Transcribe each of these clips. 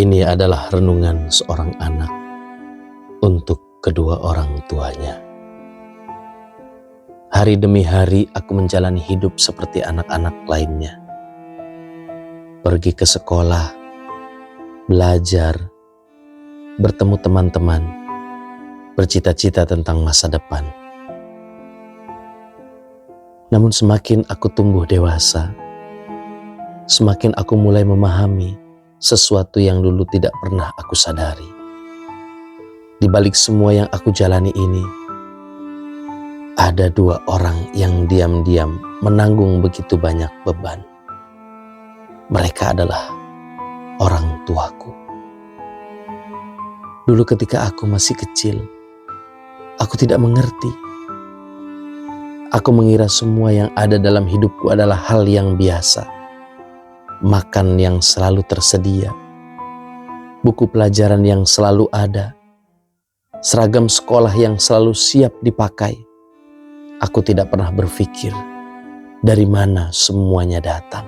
Ini adalah renungan seorang anak untuk kedua orang tuanya. Hari demi hari aku menjalani hidup seperti anak-anak lainnya. Pergi ke sekolah, belajar, bertemu teman-teman, bercita-cita tentang masa depan. Namun semakin aku tumbuh dewasa, semakin aku mulai memahami sesuatu yang dulu tidak pernah aku sadari. Di balik semua yang aku jalani ini, ada dua orang yang diam-diam menanggung begitu banyak beban. Mereka adalah orang tuaku. Dulu ketika aku masih kecil, aku tidak mengerti. Aku mengira semua yang ada dalam hidupku adalah hal yang biasa. Makan yang selalu tersedia, buku pelajaran yang selalu ada, seragam sekolah yang selalu siap dipakai. Aku tidak pernah berpikir dari mana semuanya datang.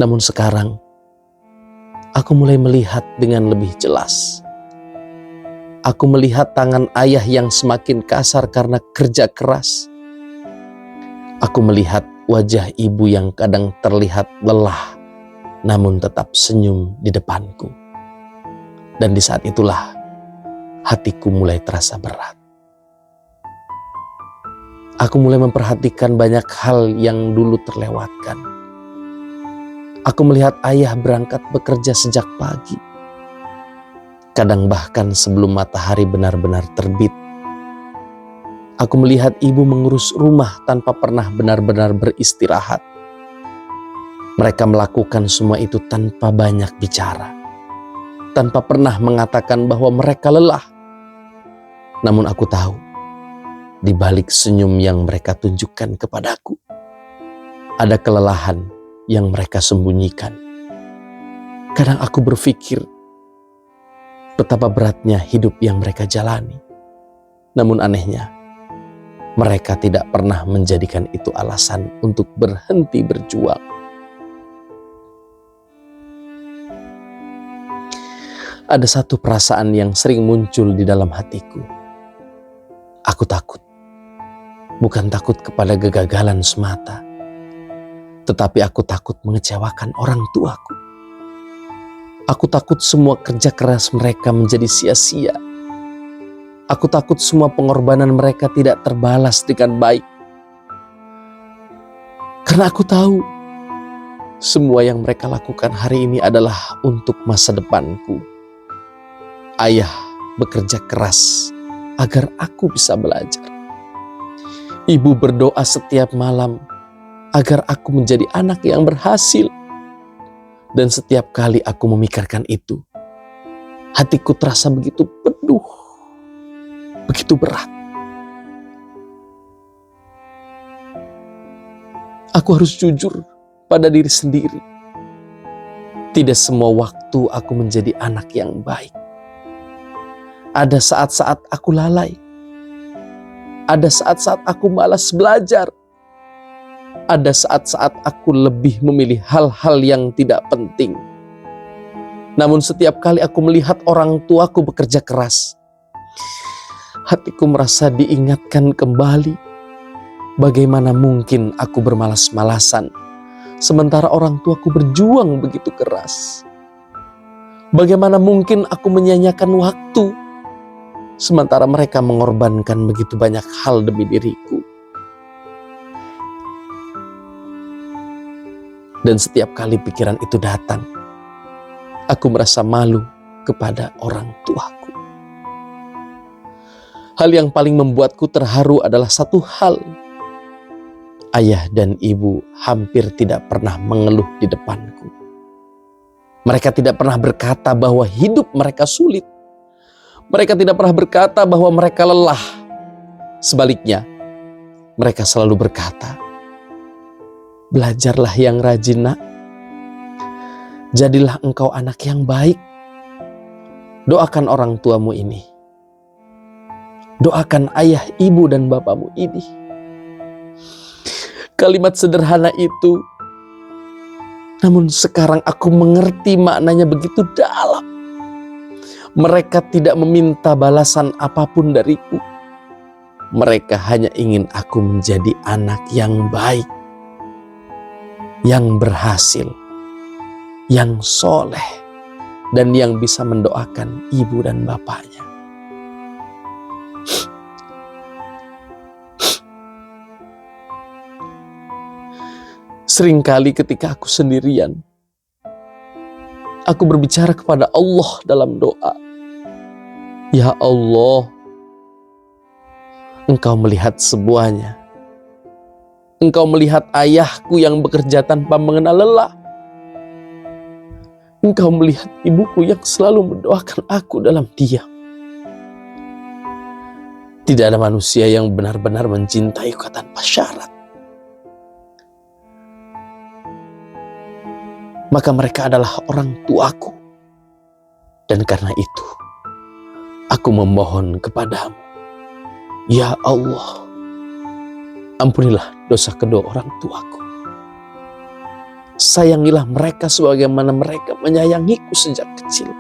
Namun sekarang, aku mulai melihat dengan lebih jelas. Aku melihat tangan ayah yang semakin kasar karena kerja keras. Aku melihat wajah ibu yang kadang terlihat lelah, namun tetap senyum di depanku. Dan di saat itulah, hatiku mulai terasa berat. Aku mulai memperhatikan banyak hal yang dulu terlewatkan. Aku melihat ayah berangkat bekerja sejak pagi. Kadang bahkan sebelum matahari benar-benar terbit. Aku melihat ibu mengurus rumah tanpa pernah benar-benar beristirahat. Mereka melakukan semua itu tanpa banyak bicara, tanpa pernah mengatakan bahwa mereka lelah. Namun aku tahu, di balik senyum yang mereka tunjukkan kepadaku, ada kelelahan yang mereka sembunyikan. Kadang aku berpikir, betapa beratnya hidup yang mereka jalani. Namun anehnya, mereka tidak pernah menjadikan itu alasan untuk berhenti berjuang. Ada satu perasaan yang sering muncul di dalam hatiku. Aku takut. Bukan takut kepada kegagalan semata, tetapi aku takut mengecewakan orang tuaku. Aku takut semua kerja keras mereka menjadi sia-sia. Aku takut semua pengorbanan mereka tidak terbalas dengan baik. Karena aku tahu semua yang mereka lakukan hari ini adalah untuk masa depanku. Ayah bekerja keras agar aku bisa belajar. Ibu berdoa setiap malam agar aku menjadi anak yang berhasil. Dan setiap kali aku memikirkan itu, hatiku terasa begitu penuh, begitu berat. Aku harus jujur pada diri sendiri. Tidak semua waktu aku menjadi anak yang baik. Ada saat-saat aku lalai. Ada saat-saat aku malas belajar. Ada saat-saat aku lebih memilih hal-hal yang tidak penting. Namun setiap kali aku melihat orang tuaku bekerja keras, hatiku merasa diingatkan kembali. Bagaimana mungkin aku bermalas-malasan sementara orang tuaku berjuang begitu keras? Bagaimana mungkin aku menyanyiakan waktu sementara mereka mengorbankan begitu banyak hal demi diriku? Dan setiap kali pikiran itu datang, aku merasa malu kepada orang tuaku. Hal yang paling membuatku terharu adalah satu hal. Ayah dan ibu hampir tidak pernah mengeluh di depanku. Mereka tidak pernah berkata bahwa hidup mereka sulit. Mereka tidak pernah berkata bahwa mereka lelah. Sebaliknya, mereka selalu berkata, "Belajarlah yang rajin, nak. Jadilah engkau anak yang baik. Doakan orang tuamu ini. Doakan ayah, ibu, dan bapamu ini." Kalimat sederhana itu Namun sekarang aku mengerti maknanya begitu dalam. Mereka tidak meminta balasan apapun dariku. Mereka hanya ingin aku menjadi anak yang baik, yang berhasil, yang soleh, dan yang bisa mendoakan ibu dan bapaknya. Seringkali ketika aku sendirian, aku berbicara kepada Allah dalam doa. Ya Allah, Engkau melihat semuanya. Engkau melihat ayahku yang bekerja tanpa mengenal lelah. Engkau melihat ibuku yang selalu mendoakan aku dalam diam. Tidak ada manusia yang benar-benar mencintaiku tanpa syarat. Maka mereka adalah orang tuaku. Dan karena itu, aku memohon kepadamu, ya Allah, ampunilah dosa kedua orang tuaku. Sayangilah mereka sebagaimana mereka menyayangiku sejak kecil.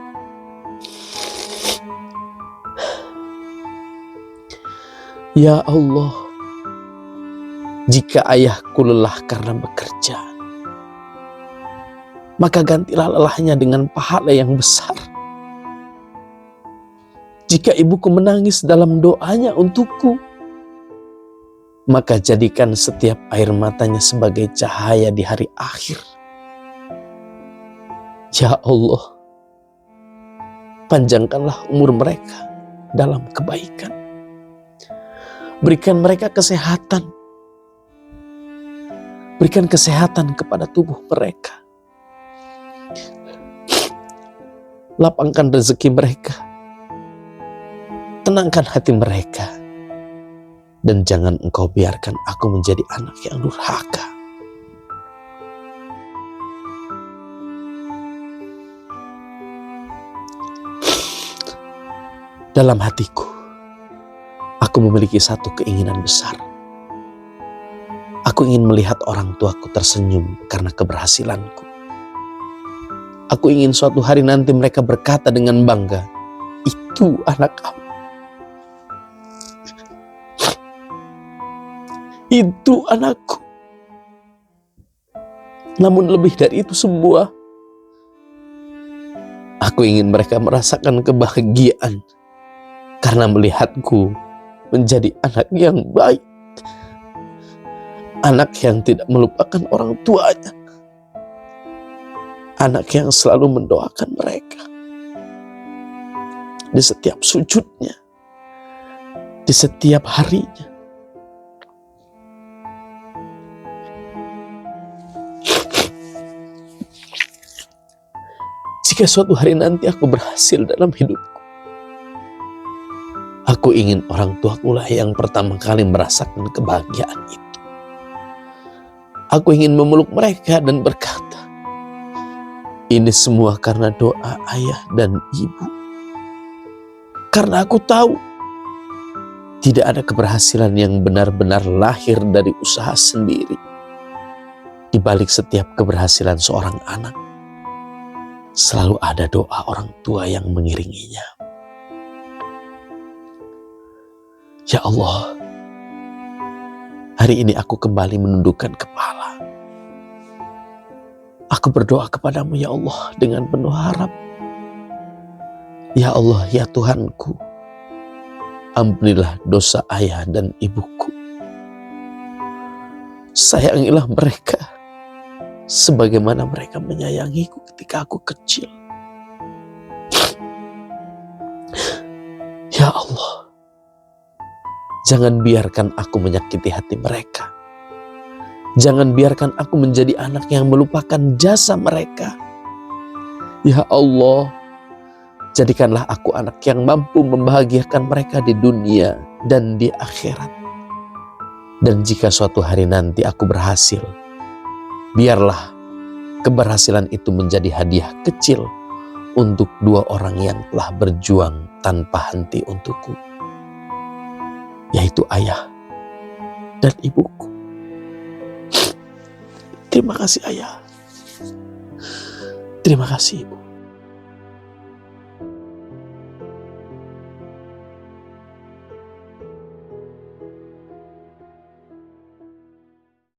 Ya Allah, jika ayahku lelah karena bekerja, maka gantilah lelahnya dengan pahala yang besar. Jika ibuku menangis dalam doanya untukku, maka jadikan setiap air matanya sebagai cahaya di hari akhir. Ya Allah, panjangkanlah umur mereka dalam kebaikan. Berikan mereka kesehatan. Berikan kesehatan kepada tubuh mereka. Lapangkan rezeki mereka. Tenangkan hati mereka. Dan jangan Engkau biarkan aku menjadi anak yang durhaka. Dalam hatiku, aku memiliki satu keinginan besar. Aku ingin melihat orang tuaku tersenyum karena keberhasilanku. Aku ingin suatu hari nanti mereka berkata dengan bangga, itu anak kamu. Itu anakku. Namun lebih dari itu semua, aku ingin mereka merasakan kebahagiaan karena melihatku menjadi anak yang baik. Anak yang tidak melupakan orang tuanya. Anak yang selalu mendoakan mereka. Di setiap sujudnya. Di setiap harinya. Jika suatu hari nanti aku berhasil dalam hidupku, aku ingin orang tuaku lah yang pertama kali merasakan kebahagiaan itu. Aku ingin memeluk mereka dan berkata, ini semua karena doa ayah dan ibu. Karena aku tahu, tidak ada keberhasilan yang benar-benar lahir dari usaha sendiri. Di balik setiap keberhasilan seorang anak, selalu ada doa orang tua yang mengiringinya. Ya Allah, hari ini aku kembali menundukkan kepala. Aku berdoa kepadamu ya Allah dengan penuh harap. Ya Allah, ya Tuhanku, ampunilah dosa ayah dan ibuku. Sayangilah mereka sebagaimana mereka menyayangiku ketika aku kecil. Ya Allah, jangan biarkan aku menyakiti hati mereka. Jangan biarkan aku menjadi anak yang melupakan jasa mereka. Ya Allah, jadikanlah aku anak yang mampu membahagiakan mereka di dunia dan di akhirat. Dan jika suatu hari nanti aku berhasil, biarlah keberhasilan itu menjadi hadiah kecil untuk dua orang yang telah berjuang tanpa henti untukku, yaitu ayah dan ibuku. Terima kasih ayah. Terima kasih Ibu.